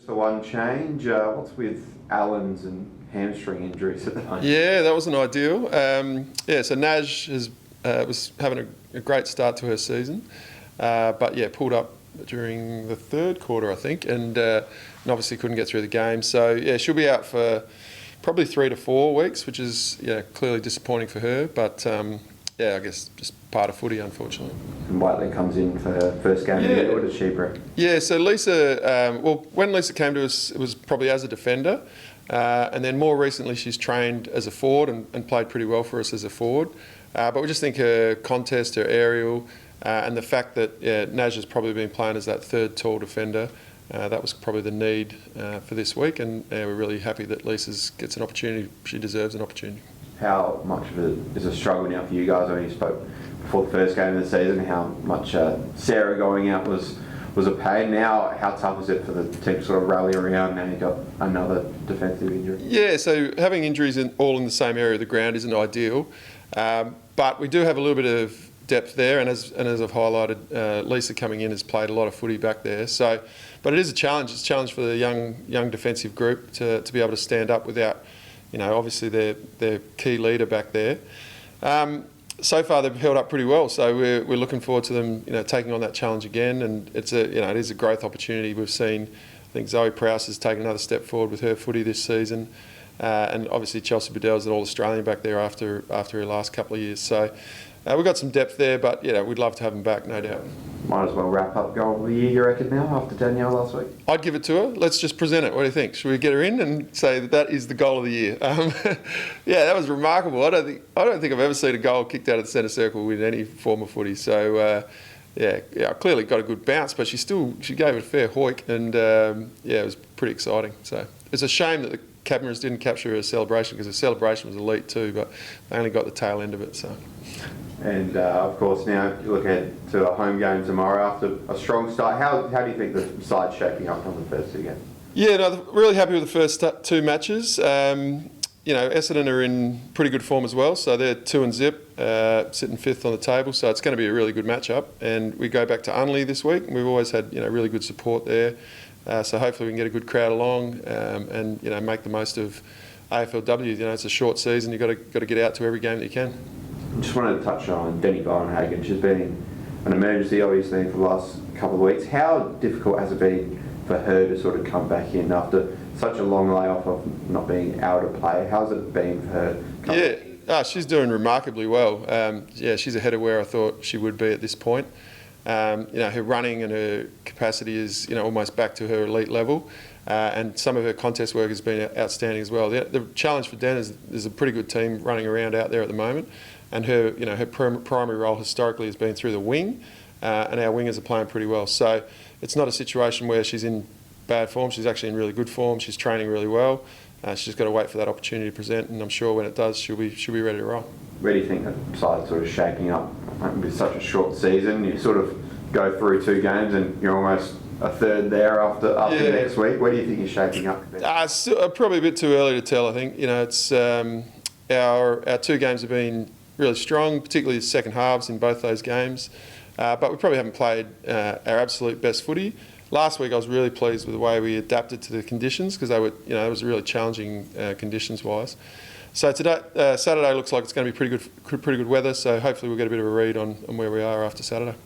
The one change, what's with Allen's and hamstring injuries at the moment? Yeah, that wasn't ideal. So Naj was having a great start to her season, but pulled up during the third quarter, I think, and obviously couldn't get through the game. So she'll be out for probably 3 to 4 weeks, which is clearly disappointing for her. But I guess just part of footy, unfortunately. And Whiteley comes in for her first game of the year. What does she bring? Yeah, so Lisa, when Lisa came to us, it was probably as a defender. And then more recently, she's trained as a forward and played pretty well for us as a forward. But we just think her contest, her aerial, and the fact that Naj has probably been playing as that third tall defender, that was probably the need for this week. And we're really happy that Lisa gets an opportunity. She deserves an opportunity. How much of it is a struggle now for you guys? I mean, you spoke before the first game of the season how much Sarah going out was a pain. Now, how tough is it for the team to sort of rally around now you've got another defensive injury? Yeah, so having injuries all in the same area of the ground isn't ideal. But we do have a little bit of depth there, and as I've highlighted, Lisa coming in has played a lot of footy back there. So, but it is a challenge. It's a challenge for the young defensive group to be able to stand up without, obviously their key leader back there. So far they've held up pretty well, so we're looking forward to them, taking on that challenge again. And it is a growth opportunity. We've seen, I think Zoe Prowse has taken another step forward with her footy this season, and obviously Chelsea Bedell's an All-Australian back there after her last couple of years. So we've got some depth there, but we'd love to have them back, no doubt. Might as well wrap up goal of the year, you reckon, now, after Danielle last week? I'd give it to her. Let's just present it. What do you think? Should we get her in and say that is the goal of the year? That was remarkable. I don't think I've ever seen a goal kicked out of the centre circle with any form of footy. So, clearly got a good bounce, but she gave it a fair hoik, and it was pretty exciting. So it's a shame that the cameras didn't capture her celebration, because her celebration was elite too, but they only got the tail end of it. So. And of course, now you look ahead to a home game tomorrow after a strong start. How do you think the side's shaping up on the first two games? Yeah, really happy with the first 2 matches. Essendon are in pretty good form as well, so they're 2 and zip, sitting 5th on the table. So it's going to be a really good matchup. And we go back to Unley this week, and we've always had really good support there. So hopefully we can get a good crowd along and make the most of AFLW. It's a short season. You've got to get out to every game that you can. Just wanted to touch on Denny Bowenhagen. She's been an emergency, obviously, for the last couple of weeks. How difficult has it been for her to sort of come back in after such a long layoff of not being able to play? How's it been for her? She's doing remarkably well. She's ahead of where I thought she would be at this point. Her running and her capacity is almost back to her elite level. And some of her contest work has been outstanding as well. The challenge for Den is there's a pretty good team running around out there at the moment, and her primary role historically has been through the wing, and our wingers are playing pretty well. So it's not a situation where she's in bad form. She's actually in really good form. She's training really well. She's just got to wait for that opportunity to present, and I'm sure when it does, she'll be ready to roll. Where do you think the side's sort of shaping up with such a short season? You sort of go through 2 games and you're almost a third there after next week. Where do you think you're shaping up? It's probably a bit too early to tell. I think it's our 2 games have been really strong, particularly the second halves in both those games. But we probably haven't played our absolute best footy. Last week I was really pleased with the way we adapted to the conditions, because they were, it was really challenging conditions-wise. So today, Saturday looks like it's going to be pretty good weather. So hopefully we'll get a bit of a read on where we are after Saturday.